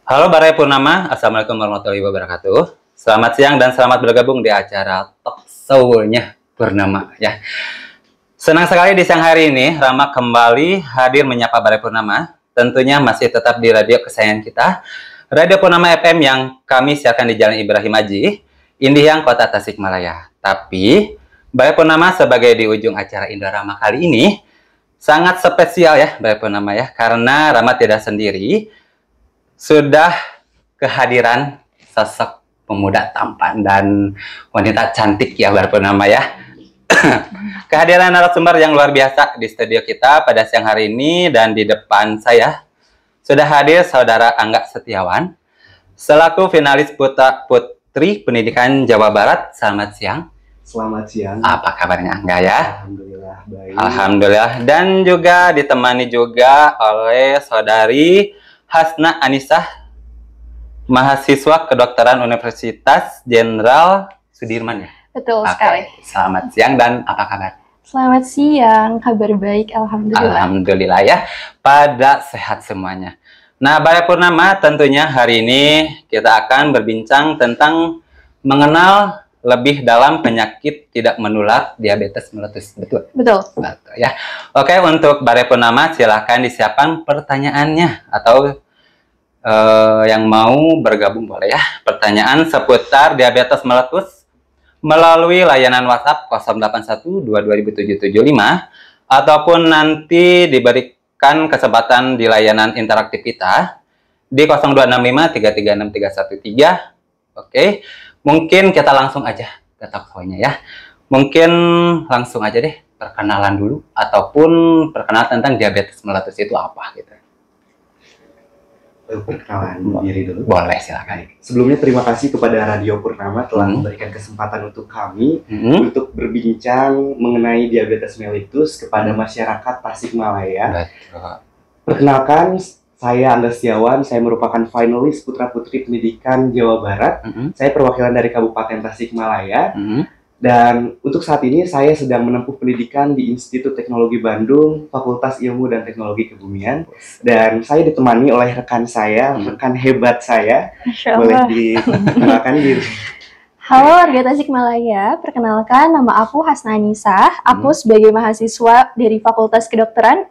Halo Barai Purnama, Assalamualaikum warahmatullahi wabarakatuh. Selamat siang dan selamat bergabung di acara Talk Show-nya Purnama ya. Senang sekali di siang hari ini Rama kembali hadir menyapa Barai Purnama. Tentunya masih tetap di radio kesayangan kita, Radio Purnama FM yang kami siarkan di Jalan Ibrahim Haji, Indihang, Kota Tasikmalaya. Tapi Barai Purnama sebagai di ujung acara Indra Rama kali ini sangat spesial ya Barai Purnama ya, karena Rama tidak sendiri. Sudah kehadiran sosok pemuda tampan dan wanita cantik ya Barai Purnama ya. Kehadiran narasumber yang luar biasa di studio kita pada siang hari ini, dan di depan saya sudah hadir Saudara Angga Setiawan selaku finalis Putri Pendidikan Jawa Barat. Selamat siang. Selamat siang. Apa kabarnya Angga ya? Alhamdulillah baik. Alhamdulillah. Dan juga ditemani juga oleh Saudari Hasna Anisah, mahasiswa kedokteran Universitas Jenderal Sudirman ya? Betul sekali. Selamat siang dan apa kabar? Selamat siang, kabar baik, Alhamdulillah. Alhamdulillah ya, pada sehat semuanya. Nah, Barai Purnama tentunya hari ini kita akan berbincang tentang mengenal lebih dalam penyakit tidak menular diabetes mellitus. Betul? Betul. Betul ya. Oke, untuk Barai Purnama silahkan disiapkan pertanyaannya, atau yang mau bergabung boleh ya. Pertanyaan seputar diabetes mellitus melalui layanan WhatsApp 08122775, ataupun nanti diberikan kesempatan di layanan interaktif kita di 0265336313. Oke, mungkin kita langsung aja ke talk show-nya ya. Mungkin langsung aja deh perkenalan dulu, ataupun perkenalan tentang diabetes mellitus itu apa gitu. Perkenalan diri dulu. Boleh, silakan. Sebelumnya terima kasih kepada Radio Purnama telah memberikan kesempatan untuk kami untuk berbincang mengenai diabetes mellitus kepada masyarakat Tasikmalaya. Betul. Perkenalkan, saya Angga Setiawan, saya merupakan finalis Putra Putri Pendidikan Jawa Barat. Saya perwakilan dari Kabupaten Tasikmalaya. Dan untuk saat ini saya sedang menempuh pendidikan di Institut Teknologi Bandung, Fakultas Ilmu dan Teknologi Kebumian. Dan saya ditemani oleh rekan saya, rekan hebat saya. Boleh dikenalkan diri. Halo warga Tasikmalaya, perkenalkan nama aku Hasna Anisah. Aku sebagai mahasiswa dari Fakultas Kedokteran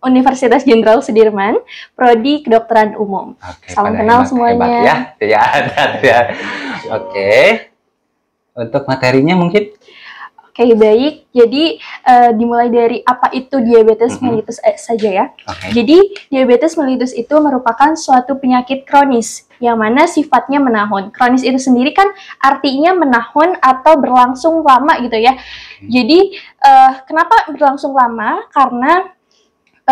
Universitas Jenderal Sudirman, Prodi Kedokteran Umum. Oke, salam kenal semuanya. Hebat ya, ya. Oke. Untuk materinya mungkin? Oke, baik. Jadi dimulai dari apa itu diabetes mellitus saja ya. Jadi diabetes mellitus itu merupakan suatu penyakit kronis yang mana sifatnya menahun. Kronis itu sendiri kan artinya menahun atau berlangsung lama gitu ya. Jadi kenapa berlangsung lama? Karena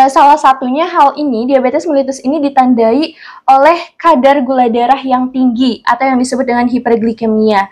salah satunya hal ini, diabetes mellitus ini ditandai oleh kadar gula darah yang tinggi atau yang disebut dengan hiperglikemia.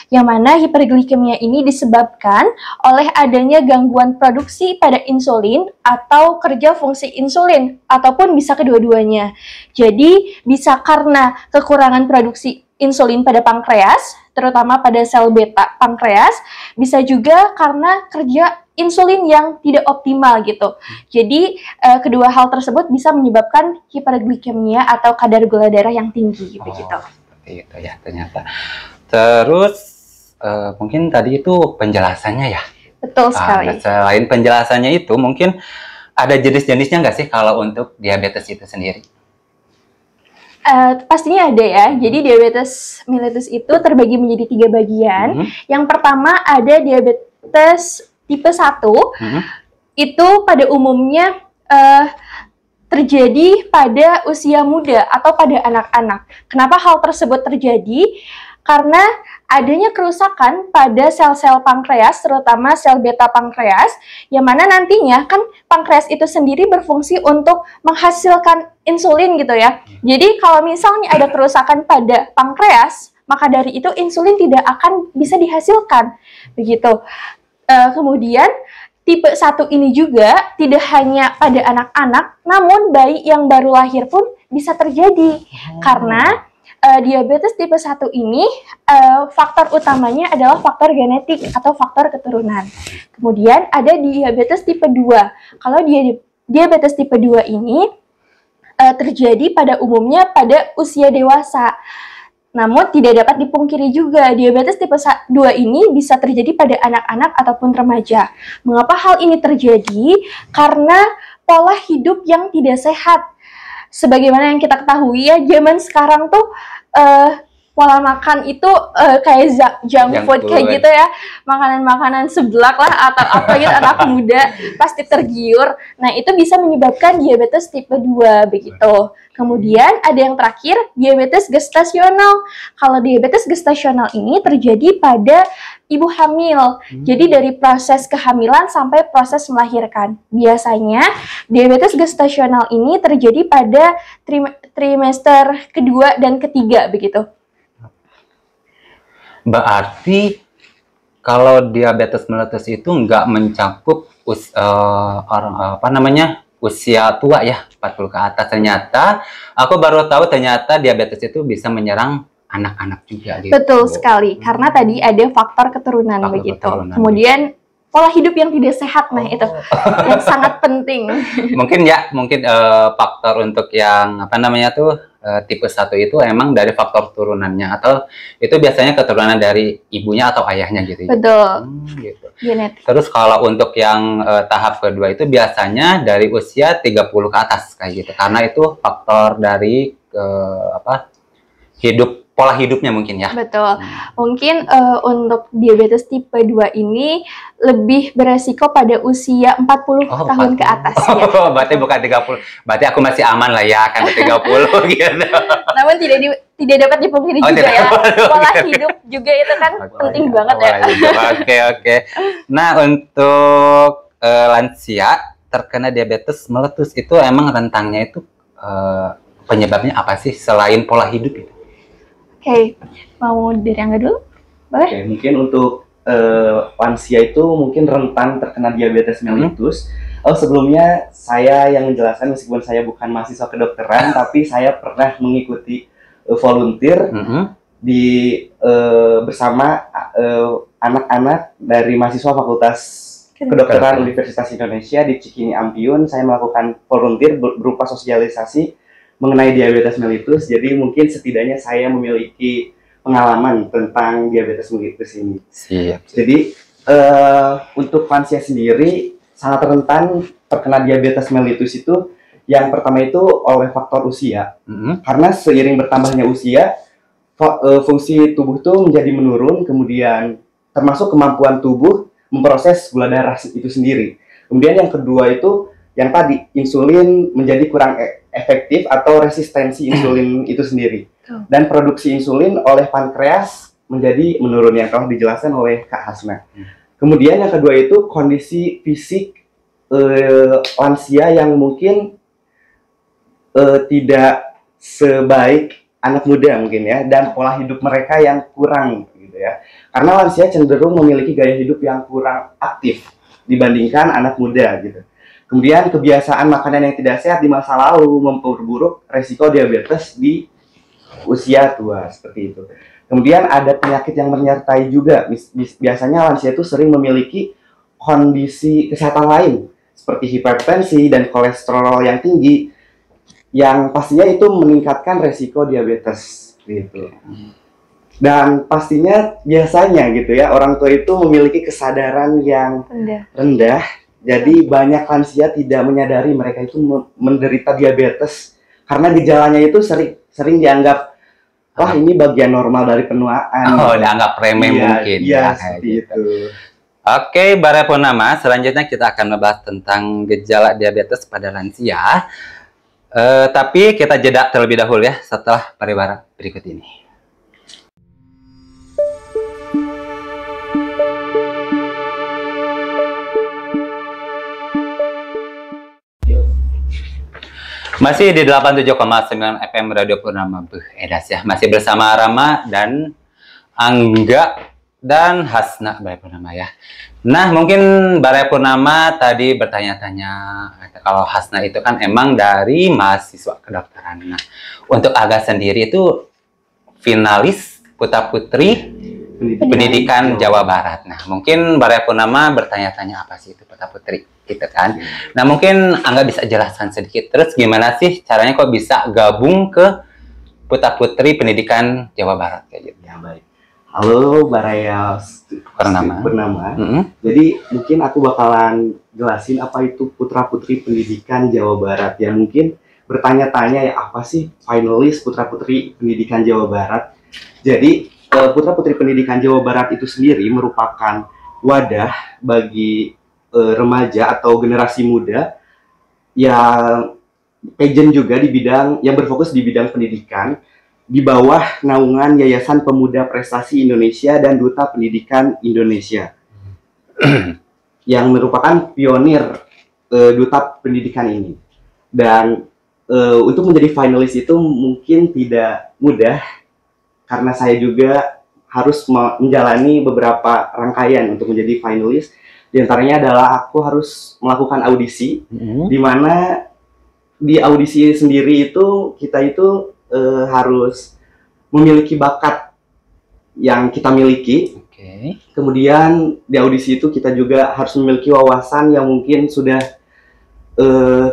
Yang mana hiperglikemia ini disebabkan oleh adanya gangguan produksi pada insulin atau kerja fungsi insulin, ataupun bisa kedua-duanya. Jadi bisa karena kekurangan produksi insulin pada pankreas, terutama pada sel beta pankreas, bisa juga karena kerja insulin yang tidak optimal gitu. Jadi kedua hal tersebut bisa menyebabkan hiperglikemia atau kadar gula darah yang tinggi begitu. Seperti itu ya ternyata. Terus mungkin tadi itu penjelasannya ya. Betul sekali. Selain penjelasannya itu, mungkin ada jenis-jenisnya nggak sih kalau untuk diabetes itu sendiri? Pastinya ada ya. Jadi diabetes mellitus itu terbagi menjadi 3 bagian. Yang pertama ada diabetes tipe 1. Itu pada umumnya terjadi pada usia muda atau pada anak-anak. Kenapa hal tersebut terjadi? Karena adanya kerusakan pada sel-sel pankreas, terutama sel beta pankreas, yang mana nantinya kan pankreas itu sendiri berfungsi untuk menghasilkan insulin gitu ya. Jadi kalau misalnya ada kerusakan pada pankreas, maka dari itu insulin tidak akan bisa dihasilkan. Begitu. Kemudian tipe 1 ini juga tidak hanya pada anak-anak, namun bayi yang baru lahir pun bisa terjadi. Karena diabetes tipe 1 ini faktor utamanya adalah faktor genetik atau faktor keturunan. Kemudian ada diabetes tipe 2. Kalau diabetes tipe 2 ini terjadi pada umumnya pada usia dewasa. Namun tidak dapat dipungkiri juga, diabetes tipe 2 ini bisa terjadi pada anak-anak ataupun remaja. Mengapa hal ini terjadi? Karena pola hidup yang tidak sehat. Sebagaimana yang kita ketahui ya, zaman sekarang tuh pola makan itu kayak junk food kayak gitu ya, makanan-makanan seblak lah atau apa gitu, anak muda pasti tergiur. Nah, itu bisa menyebabkan diabetes tipe 2 begitu. Kemudian ada yang terakhir, diabetes gestasional. Kalau diabetes gestasional ini terjadi pada ibu hamil. Jadi dari proses kehamilan sampai proses melahirkan. Biasanya diabetes gestasional ini terjadi pada trimester kedua dan ketiga begitu. Berarti kalau diabetes mellitus itu nggak mencakup usia tua ya, 40 ke atas. Ternyata aku baru tahu ternyata diabetes itu bisa menyerang anak-anak juga gitu. Betul sekali, karena tadi ada faktor keturunan begitu. Kemudian pola hidup yang tidak sehat, nah itu yang sangat penting. Mungkin faktor untuk yang tipe 1 itu emang dari faktor turunannya, atau itu biasanya keturunan dari ibunya atau ayahnya gitu. Betul. Gitu. Genetik. Terus kalau untuk yang tahap kedua itu biasanya dari usia 30 ke atas kayak gitu. Karena itu faktor dari pola hidupnya mungkin ya. Betul. Mungkin untuk diabetes tipe 2 ini lebih beresiko pada usia 40 tahun ke atas ya. Berarti bukan 30. Berarti aku masih aman lah ya, akan 30 gitu. Namun tidak dapat dipungkiri juga ya. Pola hidup juga itu kan penting banget ya. Oke. Nah, untuk lansia terkena diabetes mellitus itu emang rentangnya itu penyebabnya apa sih selain pola hidup itu? Oke, mau dari Angga dulu? Boleh? Oke, mungkin untuk lansia itu mungkin rentan terkena diabetes mellitus. Sebelumnya saya yang menjelaskan, meskipun saya bukan mahasiswa kedokteran, tapi saya pernah mengikuti volunteer bersama anak-anak dari mahasiswa Fakultas Kedokteran Universitas Indonesia di Cikini Ampiyun. Saya melakukan volunteer berupa sosialisasi mengenai diabetes mellitus. Jadi mungkin setidaknya saya memiliki pengalaman tentang diabetes mellitus ini. Siap. Jadi untuk lansia sendiri sangat rentan terkena diabetes mellitus itu yang pertama itu oleh faktor usia. Karena seiring bertambahnya usia, fungsi tubuh itu menjadi menurun, kemudian termasuk kemampuan tubuh memproses gula darah itu sendiri. Kemudian yang kedua itu yang tadi, insulin menjadi kurang efektif atau resistensi insulin itu sendiri. Dan produksi insulin oleh pankreas menjadi menurun yang telah dijelaskan oleh Kak Hasna. Kemudian yang kedua itu kondisi fisik lansia yang mungkin tidak sebaik anak muda mungkin ya, dan pola hidup mereka yang kurang gitu ya. Karena lansia cenderung memiliki gaya hidup yang kurang aktif dibandingkan anak muda gitu. Kemudian kebiasaan makanan yang tidak sehat di masa lalu memperburuk resiko diabetes di usia tua seperti itu. Kemudian ada penyakit yang menyertai juga. Biasanya lansia itu sering memiliki kondisi kesehatan lain seperti hipertensi dan kolesterol yang tinggi, yang pastinya itu meningkatkan resiko diabetes gitu. Dan pastinya biasanya gitu ya, orang tua itu memiliki kesadaran yang rendah. Jadi banyak lansia tidak menyadari mereka itu menderita diabetes karena gejalanya itu sering dianggap, wah ini bagian normal dari penuaan. Oh, dianggap remeh mungkin. Iya, seperti itu. Oke, Bara Purnama, selanjutnya kita akan membahas tentang gejala diabetes pada lansia. Tapi kita jeda terlebih dahulu ya setelah pariwara berikut ini. Masih di 87,9 FM Radio Purnama Edas ya. Masih bersama Rama dan Angga dan Hasna Bara Purnama ya. Nah, mungkin Bara Purnama tadi bertanya-tanya kalau Hasna itu kan emang dari mahasiswa kedokteran. Nah, untuk Angga sendiri itu finalis putra-putri Pendidikan Jawa Barat. Nah, mungkin Baraya Purnama bertanya-tanya apa sih itu Putra Putri, gitu kan? Nah, mungkin Angga bisa jelaskan sedikit. Terus gimana sih caranya kok bisa gabung ke Putra Putri Pendidikan Jawa Barat kayak gitu? Ya, baik. Halo Baraya Purnama. Jadi mungkin aku bakalan jelasin apa itu Putra Putri Pendidikan Jawa Barat. Ya mungkin bertanya-tanya ya apa sih finalis Putra Putri Pendidikan Jawa Barat. Jadi Putra Putri Pendidikan Jawa Barat itu sendiri merupakan wadah bagi remaja atau generasi muda yang pageant juga di bidang yang berfokus di bidang pendidikan di bawah naungan Yayasan Pemuda Prestasi Indonesia dan Duta Pendidikan Indonesia yang merupakan pionir Duta Pendidikan ini. Dan untuk menjadi finalis itu mungkin tidak mudah karena saya juga harus menjalani beberapa rangkaian untuk menjadi finalis. Di antaranya adalah aku harus melakukan audisi, di mana di audisi sendiri itu kita itu harus memiliki bakat yang kita miliki. Kemudian di audisi itu kita juga harus memiliki wawasan yang mungkin sudah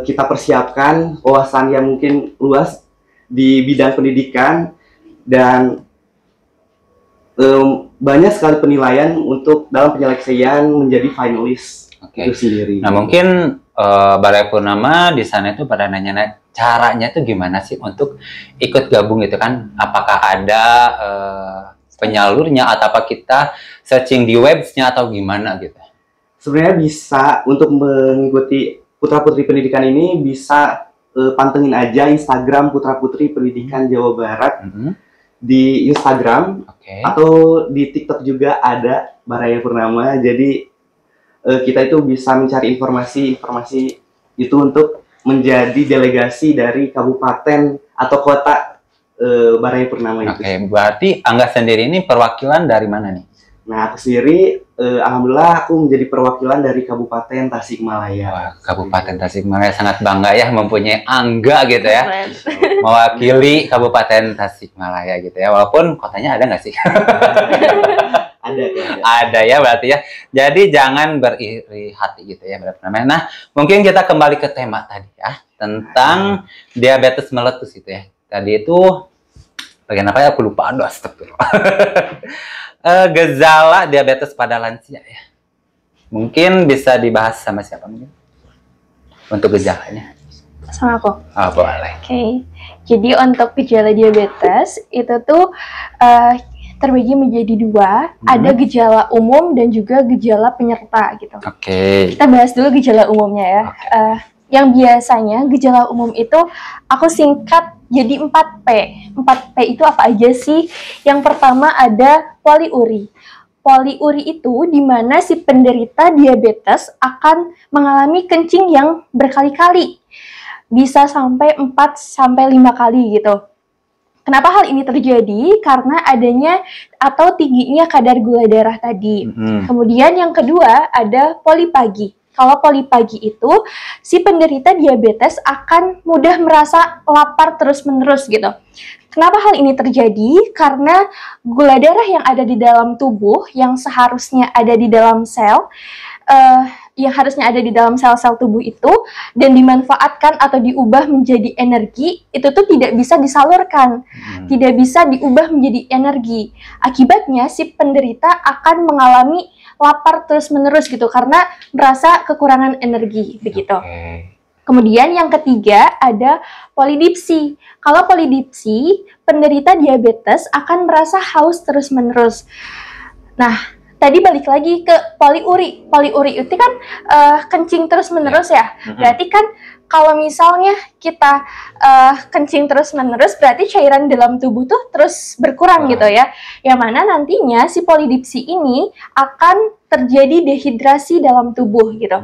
kita persiapkan, wawasan yang mungkin luas di bidang pendidikan, dan banyak sekali penilaian untuk dalam penyeleksian menjadi finalis itu sendiri. Nah mungkin Baraya Purnama di sana itu pada nanya caranya itu gimana sih untuk ikut gabung gitu kan? Apakah ada penyalurnya atau apa kita searching di websnya atau gimana gitu? Sebenarnya bisa untuk mengikuti Putra Putri Pendidikan ini bisa pantengin aja Instagram Putra Putri Pendidikan Jawa Barat. Di Instagram atau di TikTok juga ada Baraya Purnama. Jadi kita itu bisa mencari informasi itu untuk menjadi delegasi dari kabupaten atau kota Baraya Purnama itu. Berarti Angga sendiri ini perwakilan dari mana nih? Nah, aku sendiri alhamdulillah aku menjadi perwakilan dari Kabupaten Tasikmalaya. Wah, Kabupaten Tasikmalaya sangat bangga ya mempunyai Angga gitu ya. Mewakili Kabupaten Tasikmalaya gitu ya. Walaupun kotanya ada nggak sih? Ada ya berarti ya. Jadi jangan beriri hati gitu ya berarti namanya. Nah, mungkin kita kembali ke tema tadi ya tentang diabetes meletus itu ya. Tadi itu bagian apa ya? Aku lupa. Aduh, astagfirullah. Gejala diabetes pada lansia ya. Mungkin bisa dibahas sama siapa mungkin? Untuk gejalanya. Sama aku. Oh, boleh. Jadi untuk gejala diabetes itu tuh terbagi menjadi dua, ada gejala umum dan juga gejala penyerta gitu. Kita bahas dulu gejala umumnya ya. Yang biasanya gejala umum itu aku singkat jadi 4P. 4P itu apa aja sih? Yang pertama ada poliuri. Poliuri itu di mana si penderita diabetes akan mengalami kencing yang berkali-kali. Bisa sampai 4 sampai 5 kali gitu. Kenapa hal ini terjadi? Karena adanya atau tingginya kadar gula darah tadi. Kemudian yang kedua ada polipagi. Kalau polipagi itu, si penderita diabetes akan mudah merasa lapar terus-menerus gitu. Kenapa hal ini terjadi? Karena gula darah yang ada di dalam tubuh, yang seharusnya ada di dalam sel, sel-sel tubuh itu, dan dimanfaatkan atau diubah menjadi energi, itu tuh tidak bisa disalurkan, tidak bisa diubah menjadi energi. Akibatnya si penderita akan mengalami lapar terus-menerus gitu karena merasa kekurangan energi begitu. Kemudian yang ketiga ada polidipsi. Kalau polidipsi, penderita diabetes akan merasa haus terus-menerus. Nah, tadi balik lagi ke poliuri. Poliuri itu kan kencing terus-menerus ya. Berarti kan kalau misalnya kita kencing terus-menerus, berarti cairan dalam tubuh tuh terus berkurang gitu ya. Yang mana nantinya si polidipsi ini akan terjadi dehidrasi dalam tubuh gitu.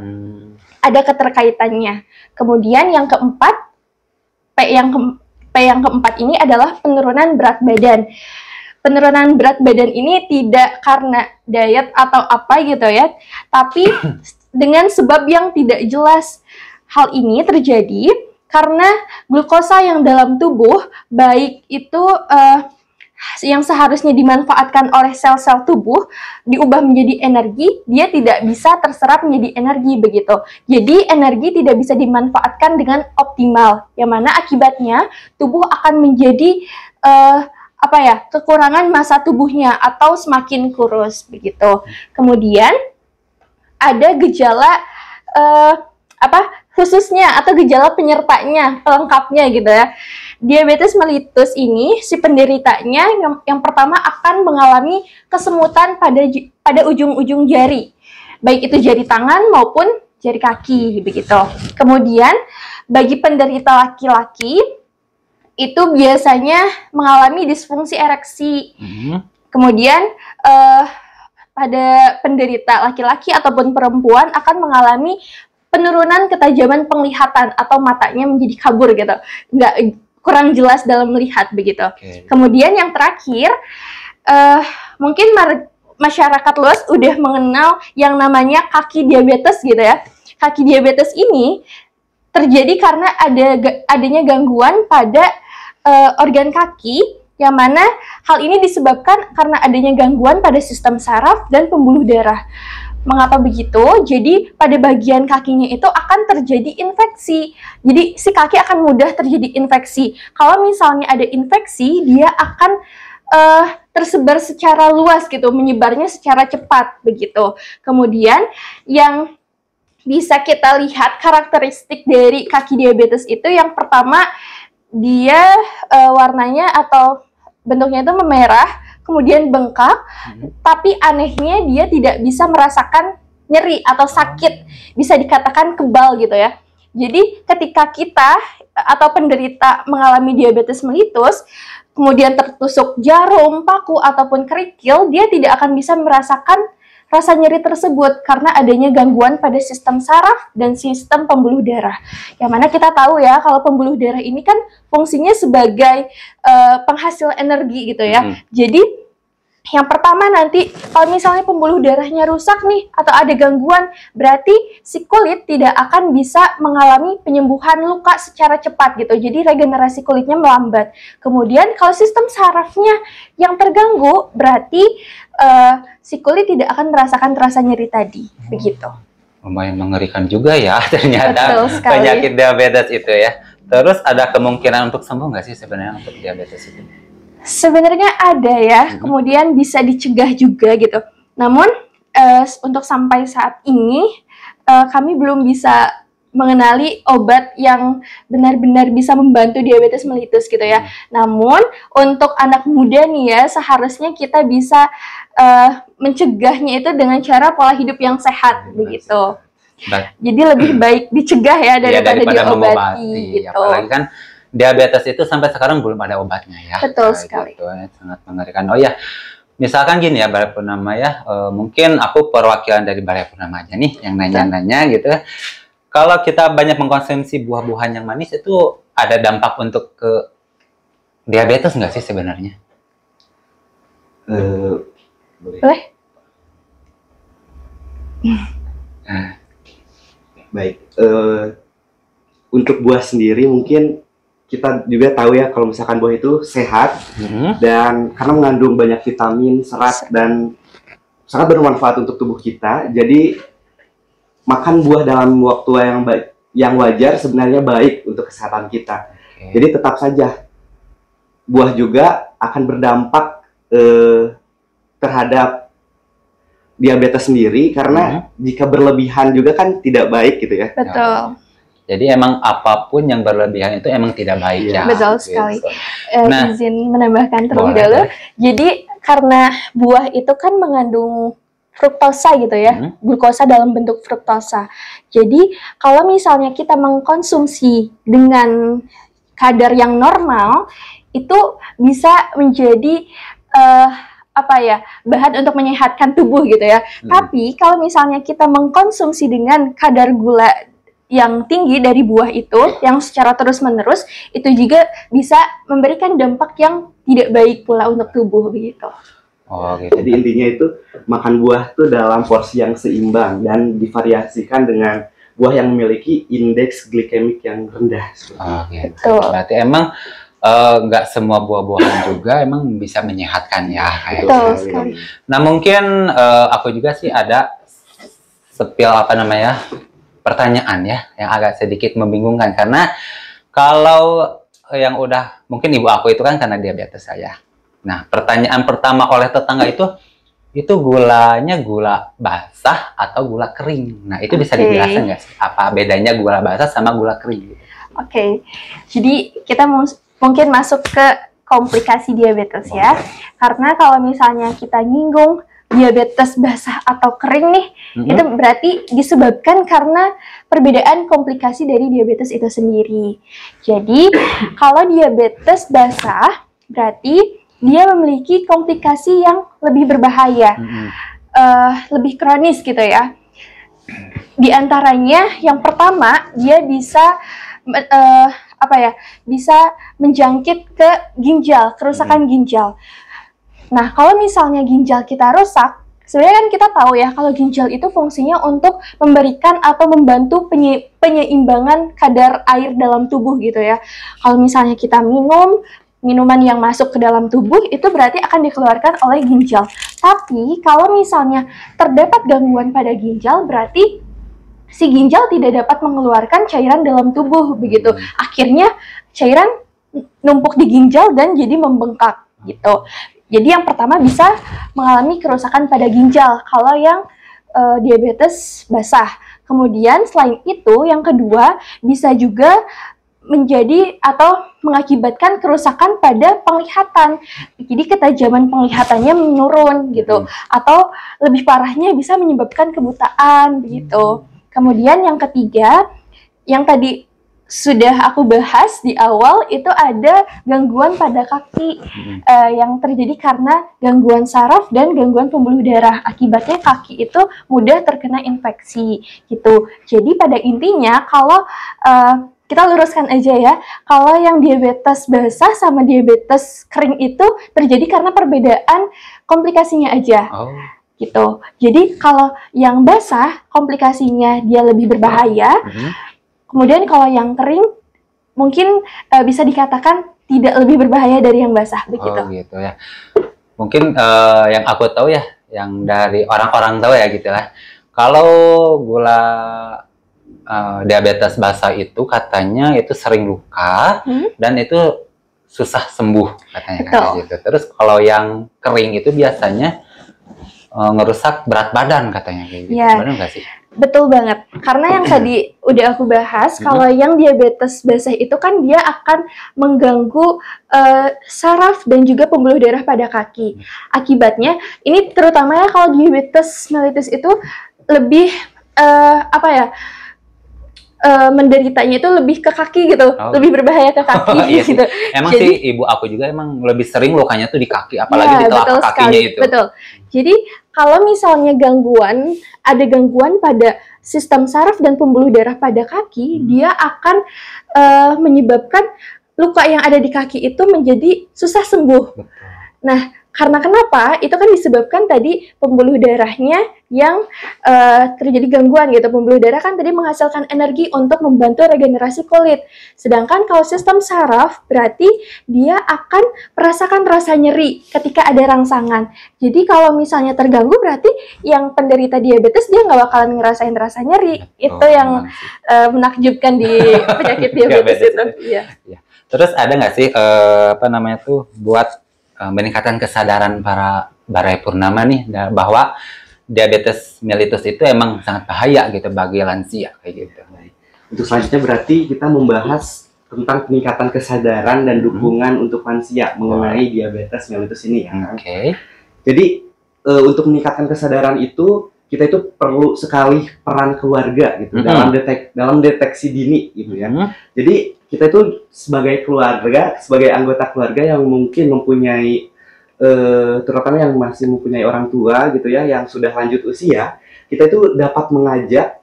Ada keterkaitannya. Kemudian yang keempat, P yang keempat ini adalah penurunan berat badan. Penurunan berat badan ini tidak karena diet atau apa gitu ya, tapi dengan sebab yang tidak jelas. Hal ini terjadi karena glukosa yang dalam tubuh, baik itu yang seharusnya dimanfaatkan oleh sel-sel tubuh diubah menjadi energi, dia tidak bisa terserap menjadi energi begitu. Jadi energi tidak bisa dimanfaatkan dengan optimal, yang mana akibatnya tubuh akan menjadi kekurangan massa tubuhnya atau semakin kurus begitu. Kemudian ada gejala khususnya atau gejala penyertanya, pelengkapnya gitu ya. Diabetes mellitus ini, si penderitanya yang pertama akan mengalami kesemutan pada ujung-ujung jari, baik itu jari tangan maupun jari kaki begitu. Kemudian bagi penderita laki-laki itu biasanya mengalami disfungsi ereksi. Kemudian pada penderita laki-laki ataupun perempuan akan mengalami penurunan ketajaman penglihatan atau matanya menjadi kabur gitu, kurang jelas dalam melihat begitu. Kemudian yang terakhir, mungkin masyarakat luas udah mengenal yang namanya kaki diabetes gitu ya. Kaki diabetes ini terjadi karena adanya gangguan pada organ kaki, yang mana hal ini disebabkan karena adanya gangguan pada sistem saraf dan pembuluh darah. Mengapa begitu? Jadi pada bagian kakinya itu akan terjadi infeksi. Jadi si kaki akan mudah terjadi infeksi. Kalau misalnya ada infeksi, dia akan tersebar secara luas gitu, menyebarnya secara cepat begitu. Kemudian yang bisa kita lihat karakteristik dari kaki diabetes itu, yang pertama dia warnanya atau bentuknya itu memerah, kemudian bengkak, tapi anehnya dia tidak bisa merasakan nyeri atau sakit, bisa dikatakan kebal gitu ya. Jadi ketika kita atau penderita mengalami diabetes mellitus, kemudian tertusuk jarum, paku, ataupun kerikil, dia tidak akan bisa merasakan rasa nyeri tersebut karena adanya gangguan pada sistem saraf dan sistem pembuluh darah. Yang mana kita tahu ya, kalau pembuluh darah ini kan fungsinya sebagai penghasil energi gitu ya. Jadi yang pertama nanti kalau misalnya pembuluh darahnya rusak nih atau ada gangguan, berarti si kulit tidak akan bisa mengalami penyembuhan luka secara cepat gitu. Jadi regenerasi kulitnya melambat. Kemudian kalau sistem sarafnya yang terganggu, berarti si kulit tidak akan merasakan rasa nyeri tadi, begitu. Lumayan mengerikan juga ya ternyata penyakit diabetes itu ya. Terus ada kemungkinan untuk sembuh nggak sih sebenarnya untuk diabetes itu? Sebenarnya ada ya, kemudian bisa dicegah juga gitu. Namun untuk sampai saat ini kami belum bisa mengenali obat yang benar-benar bisa membantu diabetes mellitus gitu ya. Namun untuk anak muda nih ya, seharusnya kita bisa mencegahnya itu dengan cara pola hidup yang sehat begitu. Jadi lebih baik dicegah ya daripada diobati gitu. Apalagi kan diabetes itu sampai sekarang belum ada obatnya ya. Betul sekali. Gitu, sangat mengerikan. Oh ya, misalkan gini ya Balai Purnama ya, mungkin aku perwakilan dari Balai Purnama aja nih yang nanya-nanya gitu. Kalau kita banyak mengkonsumsi buah-buahan yang manis itu ada dampak untuk ke diabetes nggak sih sebenarnya? Boleh. Baik. Untuk buah sendiri mungkin kita juga tahu ya kalau misalkan buah itu sehat dan karena mengandung banyak vitamin, serat dan sangat bermanfaat untuk tubuh kita. Jadi makan buah dalam waktu yang wajar sebenarnya baik untuk kesehatan kita. Jadi tetap saja buah juga akan berdampak terhadap diabetes sendiri karena jika berlebihan juga kan tidak baik gitu ya. Betul. Jadi emang apapun yang berlebihan itu emang tidak baik ya. Betul sekali. Nah, izin menambahkan terlebih dahulu. Jadi karena buah itu kan mengandung fruktosa gitu ya, glukosa dalam bentuk fruktosa. Jadi kalau misalnya kita mengkonsumsi dengan kadar yang normal, itu bisa menjadi bahan untuk menyehatkan tubuh gitu ya. Tapi kalau misalnya kita mengkonsumsi dengan kadar gula yang tinggi dari buah itu, yang secara terus-menerus, itu juga bisa memberikan dampak yang tidak baik pula untuk tubuh begitu. Oh, gitu. Jadi intinya itu makan buah tuh dalam porsi yang seimbang dan divariasikan dengan buah yang memiliki indeks glikemik yang rendah. Oh, gitu. Berarti emang nggak semua buah-buahan juga emang bisa menyehatkan ya kayak Betul gitu. sekali. Nah mungkin aku juga sih ada sepil pertanyaan ya yang agak sedikit membingungkan, karena kalau yang udah mungkin ibu aku itu kan karena diabetes saya. Nah pertanyaan pertama oleh tetangga itu gulanya gula basah atau gula kering. Nah itu bisa dijelaskan nggak sih apa bedanya gula basah sama gula kering? Oke, jadi kita mungkin masuk ke komplikasi diabetes ya. Karena kalau misalnya kita nyinggung diabetes basah atau kering nih, itu berarti disebabkan karena perbedaan komplikasi dari diabetes itu sendiri. Jadi, kalau diabetes basah, berarti dia memiliki komplikasi yang lebih berbahaya, lebih kronis gitu ya. Di antaranya, yang pertama, dia bisa bisa menjangkit ke ginjal, kerusakan ginjal. Nah, kalau misalnya ginjal kita rusak, sebenarnya kan kita tahu ya kalau ginjal itu fungsinya untuk memberikan atau membantu penyeimbangan kadar air dalam tubuh gitu ya. Kalau misalnya kita minuman yang masuk ke dalam tubuh itu berarti akan dikeluarkan oleh ginjal. Tapi kalau misalnya terdapat gangguan pada ginjal, berarti si ginjal tidak dapat mengeluarkan cairan dalam tubuh begitu. Akhirnya cairan numpuk di ginjal dan jadi membengkak gitu. Jadi yang pertama bisa mengalami kerusakan pada ginjal kalau yang diabetes basah. Kemudian selain itu yang kedua bisa juga menjadi atau mengakibatkan kerusakan pada penglihatan. Jadi ketajaman penglihatannya menurun gitu. Atau lebih parahnya bisa menyebabkan kebutaan begitu. Kemudian yang ketiga, yang tadi sudah aku bahas di awal, itu ada gangguan pada kaki yang terjadi karena gangguan saraf dan gangguan pembuluh darah. Akibatnya kaki itu mudah terkena infeksi gitu. Jadi pada intinya kalau kita luruskan aja ya, kalau yang diabetes basah sama diabetes kering itu terjadi karena perbedaan komplikasinya aja. Gitu. Jadi kalau yang basah komplikasinya dia lebih berbahaya. Kemudian kalau yang kering mungkin bisa dikatakan tidak lebih berbahaya dari yang basah begitu. Oh gitu ya. Mungkin yang aku tahu ya, yang dari orang-orang tahu ya gitu lah. Kalau gula diabetes basah itu katanya itu sering luka dan itu susah sembuh katanya kayak gitu. Terus kalau yang kering itu biasanya ngerusak berat badan katanya kayak gitu. Ya, benar nggak sih? Betul banget. Karena yang tadi udah aku bahas, kalau yang diabetes basah itu kan dia akan mengganggu saraf dan juga pembuluh darah pada kaki. Akibatnya, ini terutama ya kalau diabetes mellitus itu lebih menderitanya itu lebih ke kaki gitu, lebih berbahaya ke kaki gitu. Emang jadi, sih ibu aku juga emang lebih sering lukanya tuh di kaki, apalagi di telapak kakinya itu. Betul. Jadi kalau misalnya ada gangguan pada sistem saraf dan pembuluh darah pada kaki, dia akan menyebabkan luka yang ada di kaki itu menjadi susah sembuh. Nah, karena kenapa? Itu kan disebabkan tadi pembuluh darahnya yang terjadi gangguan gitu. Pembuluh darah kan tadi menghasilkan energi untuk membantu regenerasi kulit. Sedangkan kalau sistem saraf berarti dia akan merasakan rasa nyeri ketika ada rangsangan. Jadi kalau misalnya terganggu berarti yang penderita diabetes dia nggak bakalan ngerasain rasa nyeri. Itu yang menakjubkan di penyakit diabetes itu. Iya. Terus ada nggak sih buat meningkatkan kesadaran para Barai Purnama nih bahwa diabetes mellitus itu emang sangat bahaya gitu bagi lansia kayak gitu. Untuk selanjutnya berarti kita membahas tentang peningkatan kesadaran dan dukungan untuk lansia mengenai diabetes mellitus ini ya. Jadi untuk meningkatkan kesadaran itu kita itu perlu sekali peran keluarga gitu dalam deteksi dini gitu ya. Jadi kita itu sebagai keluarga, sebagai anggota keluarga yang mungkin mempunyai terutama yang masih mempunyai orang tua gitu ya, yang sudah lanjut usia, kita itu dapat mengajak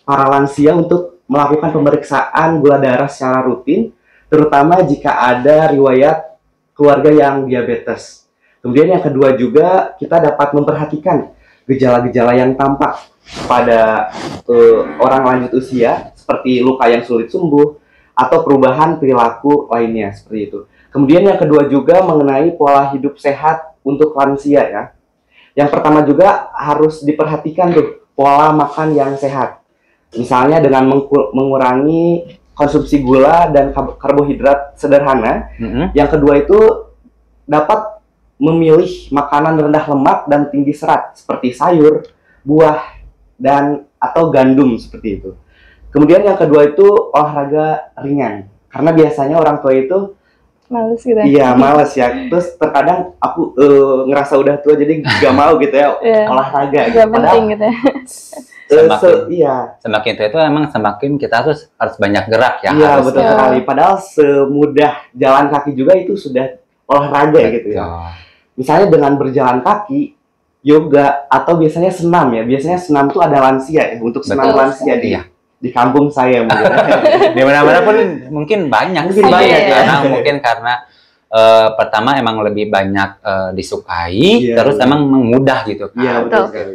para lansia untuk melakukan pemeriksaan gula darah secara rutin, terutama jika ada riwayat keluarga yang diabetes. Kemudian yang kedua juga kita dapat memperhatikan gejala-gejala yang tampak pada orang lanjut usia seperti luka yang sulit sembuh atau perubahan perilaku lainnya seperti itu. Kemudian yang kedua juga mengenai pola hidup sehat untuk lansia ya. Yang pertama juga harus diperhatikan tuh pola makan yang sehat. Misalnya dengan mengurangi konsumsi gula dan karbohidrat sederhana. Yang kedua itu dapat memilih makanan rendah lemak dan tinggi serat seperti sayur, buah, dan atau gandum seperti itu. Kemudian yang kedua itu olahraga ringan. Karena biasanya orang tua itu males gitu. Iya, males ya. Terus terkadang aku ngerasa udah tua jadi gak mau gitu ya olahraga. Gak penting gitu ya. Semakin tua itu emang semakin kita harus banyak gerak ya. Iya, betul sekali. Padahal semudah jalan kaki juga itu sudah olahraga gitu ya. Misalnya dengan berjalan kaki, yoga, atau biasanya senam ya. Biasanya senam tuh ada lansia ya, untuk senam lansia di kampung saya mungkin. Di mana-mana pun mungkin banyak. Karena pertama emang lebih banyak disukai, terus emang mudah gitu. Iya, betul sekali.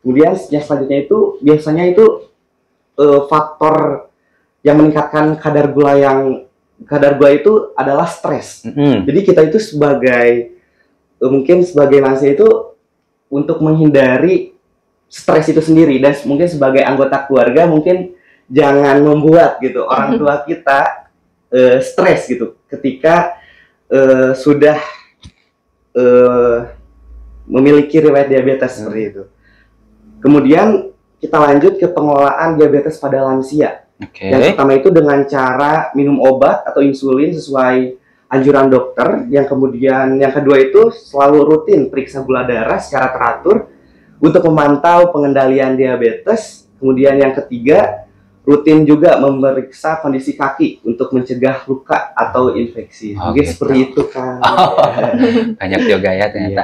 Kemudian yang selanjutnya itu biasanya itu faktor yang meningkatkan kadar gula itu adalah stres. Jadi kita itu mungkin sebagai lansia itu untuk menghindari stres itu sendiri, dan mungkin sebagai anggota keluarga mungkin jangan membuat gitu orang tua kita stres gitu ketika sudah memiliki riwayat diabetes seperti itu. Kemudian kita lanjut ke pengelolaan diabetes pada lansia. Yang pertama itu dengan cara minum obat atau insulin sesuai anjuran dokter. Yang kedua itu selalu rutin periksa gula darah secara teratur untuk memantau pengendalian diabetes. Kemudian yang ketiga, rutin juga memeriksa kondisi kaki untuk mencegah luka atau infeksi. Mungkin seperti itu kan. Banyak juga ya ternyata.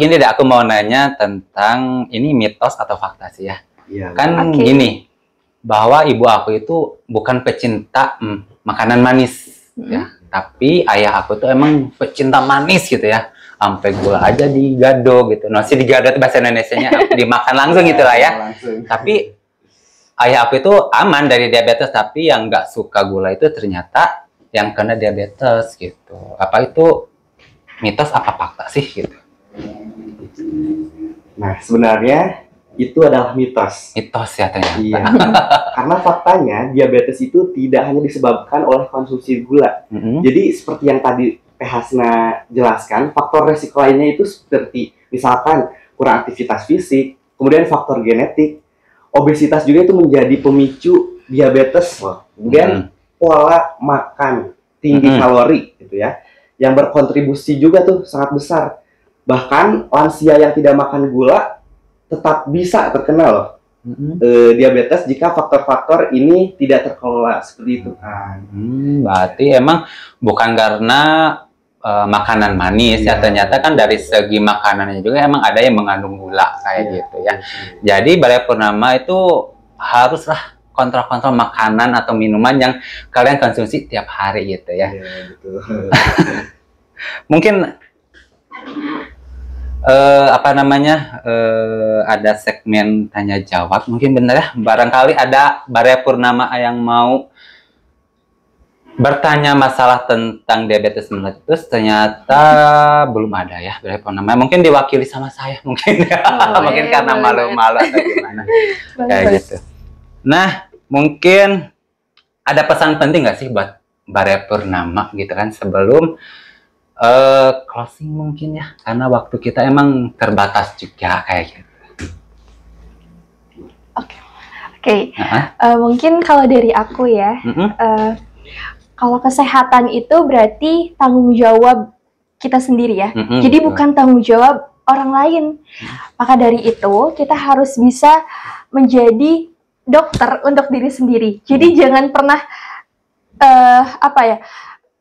Gini deh, aku mau nanya tentang ini mitos atau fakta sih ya. Gini, bahwa ibu aku itu bukan pecinta makanan manis ya. Tapi ayah aku tuh emang pecinta manis gitu ya. Sampai gula aja digado gitu. Nasi digado itu bahasa Indonesianya dimakan langsung gitu lah ya. Tapi ayah aku itu aman dari diabetes, tapi yang nggak suka gula itu ternyata yang kena diabetes gitu. Apa itu mitos apa fakta sih gitu? Nah, sebenarnya itu adalah mitos. Mitos ya ternyata. Iya. Karena faktanya diabetes itu tidak hanya disebabkan oleh konsumsi gula. Jadi seperti yang tadi Hasna jelaskan, faktor resiko lainnya itu seperti misalkan kurang aktivitas fisik, kemudian faktor genetik, obesitas juga itu menjadi pemicu diabetes. Kemudian pola makan tinggi kalori gitu ya, yang berkontribusi juga tuh sangat besar. Bahkan lansia yang tidak makan gula tetap bisa terkena loh diabetes jika faktor-faktor ini tidak terkelola seperti itu kan. Berarti emang bukan karena makanan manis ya, ternyata kan dari segi makanannya juga emang ada yang mengandung gula kayak gitu ya. Jadi Balai Purnama itu haruslah kontrol-kontrol makanan atau minuman yang kalian konsumsi tiap hari gitu ya. Iya, betul. Mungkin ada segmen tanya jawab, mungkin benar ya, barangkali ada Balai Purnama yang mau bertanya masalah tentang diabetes mellitus. Ternyata belum ada ya Balai Purnama, mungkin diwakili sama saya mungkin ya. Mungkin karena malu-malu atau gimana kayak gitu. Nah, mungkin ada pesan penting nggak sih buat Balai Purnama gitu kan sebelum closing mungkin ya, karena waktu kita emang terbatas juga kayak gitu. Oke. Mungkin kalau dari aku ya, kalau kesehatan itu berarti tanggung jawab kita sendiri ya. Jadi bukan tanggung jawab orang lain. Maka dari itu kita harus bisa menjadi dokter untuk diri sendiri. Jadi jangan pernah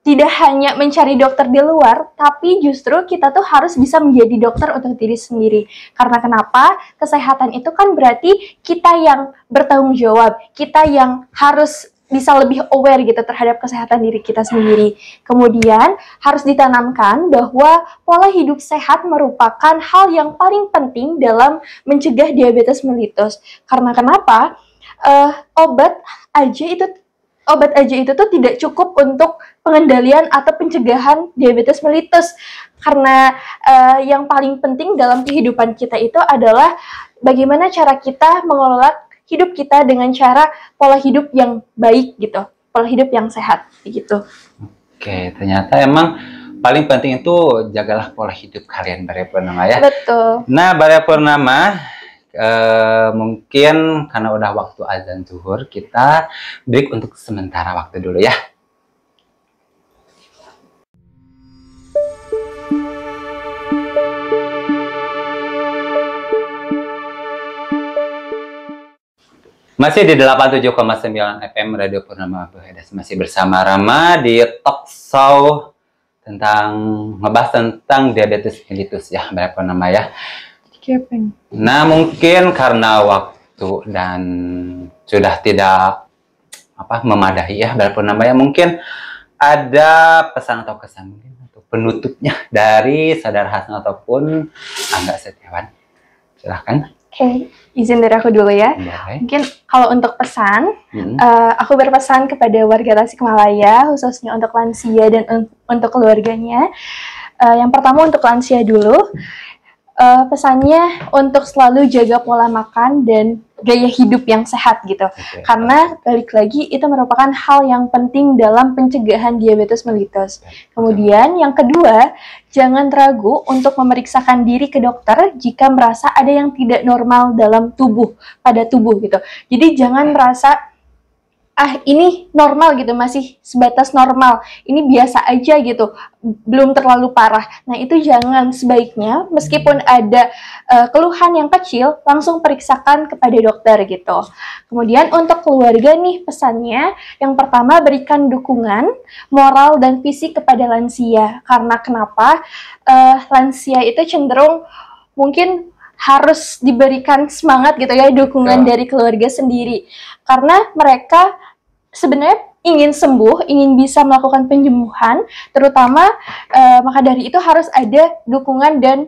tidak hanya mencari dokter di luar, tapi justru kita tuh harus bisa menjadi dokter untuk diri sendiri. Karena kenapa? Kesehatan itu kan berarti kita yang bertanggung jawab, kita yang harus bisa lebih aware gitu terhadap kesehatan diri kita sendiri. Kemudian harus ditanamkan bahwa pola hidup sehat merupakan hal yang paling penting dalam mencegah diabetes mellitus. Karena kenapa? Obat aja itu obat aja itu tuh tidak cukup untuk pengendalian atau pencegahan diabetes mellitus. Karena yang paling penting dalam kehidupan kita itu adalah bagaimana cara kita mengelola hidup kita dengan cara pola hidup yang baik gitu, pola hidup yang sehat gitu. Oke, ternyata emang paling penting itu jagalah pola hidup kalian, Baraya Purnama ya. Betul. Nah, Baraya Purnama, mungkin karena udah waktu azan zuhur, kita break untuk sementara waktu dulu ya. Masih di 87,9 FM Radio Purnama Behedas, masih bersama Rama di talk show tentang ngebahas tentang diabetes mellitus ya, Baraya Purnama ya. Nah, mungkin karena waktu dan sudah tidak memadai ya, Baraya Purnama ya, mungkin ada pesan atau kesan mungkin untuk penutupnya dari Saudara Hasan ataupun Angga Setiawan. Silahkan. Oke, izin dari aku dulu ya. Mungkin kalau untuk pesan, aku berpesan kepada warga Tasikmalaya, khususnya untuk lansia dan untuk keluarganya. Yang pertama untuk lansia dulu, pesannya untuk selalu jaga pola makan dan gaya hidup yang sehat gitu. Karena balik lagi itu merupakan hal yang penting dalam pencegahan diabetes mellitus. Kemudian yang kedua, jangan ragu untuk memeriksakan diri ke dokter jika merasa ada yang tidak normal dalam pada tubuh gitu. Jadi jangan merasa ini normal gitu, masih sebatas normal, ini biasa aja gitu, belum terlalu parah. Nah itu jangan, sebaiknya meskipun ada keluhan yang kecil, langsung periksakan kepada dokter gitu. Kemudian untuk keluarga nih pesannya, yang pertama berikan dukungan moral dan fisik kepada lansia. Karena kenapa? Lansia itu cenderung mungkin harus diberikan semangat gitu ya, dukungan dari keluarga sendiri. Karena mereka sebenarnya ingin sembuh, ingin bisa melakukan penyembuhan, terutama maka dari itu harus ada dukungan dan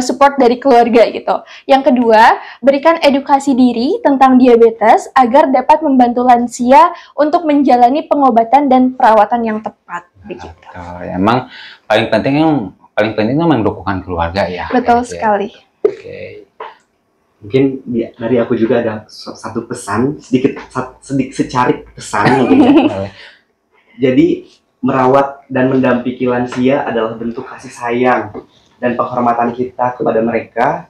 support dari keluarga gitu. Yang kedua, berikan edukasi diri tentang diabetes agar dapat membantu lansia untuk menjalani pengobatan dan perawatan yang tepat. Begitu. Emang paling penting memang dukungan keluarga ya. Betul sekali. Oke. Mungkin dari aku juga ada satu pesan, sedikit secarik pesan mungkin ya. Jadi merawat dan mendampingi lansia adalah bentuk kasih sayang dan penghormatan kita kepada mereka.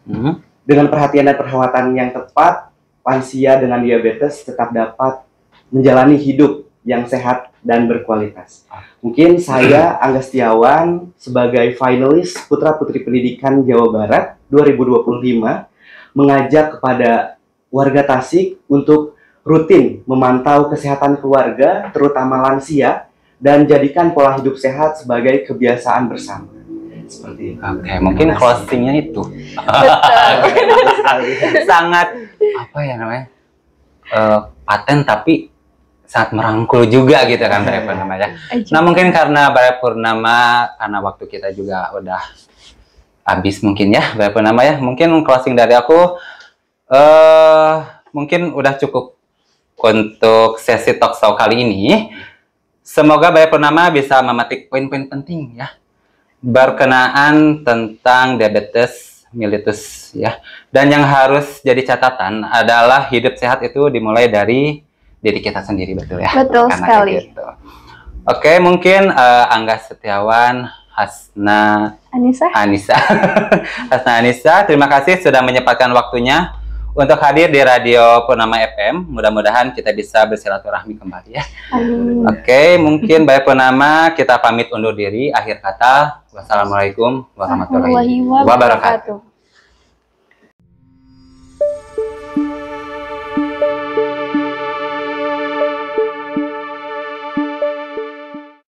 Dengan perhatian dan perawatan yang tepat, lansia dengan diabetes tetap dapat menjalani hidup yang sehat dan berkualitas. Mungkin saya, Angga Setiawan, sebagai finalis Putra Putri Pendidikan Jawa Barat 2025, mengajak kepada warga Tasik untuk rutin memantau kesehatan keluarga, terutama lansia, dan jadikan pola hidup sehat sebagai kebiasaan bersama. Seperti itu. Oke, mungkin closingnya itu. Sangat paten tapi sangat merangkul juga gitu kan Baraya Purnama ya. Nah mungkin karena Baraya Purnama, karena waktu kita juga udah habis mungkin ya Baraya Purnama ya. Mungkin closing dari aku mungkin udah cukup untuk sesi talk show kali ini. Semoga Baraya Purnama bisa memetik poin-poin penting ya berkenaan tentang diabetes mellitus ya. Dan yang harus jadi catatan adalah hidup sehat itu dimulai dari diri kita sendiri, betul ya? Betul sekali. Gitu. Oke, mungkin Angga Setiawan, Hasna Anissa, terima kasih sudah menyempatkan waktunya untuk hadir di Radio Purnama FM. Mudah-mudahan kita bisa bersilaturahmi kembali ya. Amin. Oke, mungkin Baraya Purnama kita pamit undur diri. Akhir kata, wassalamualaikum warahmatullahi wabarakatuh.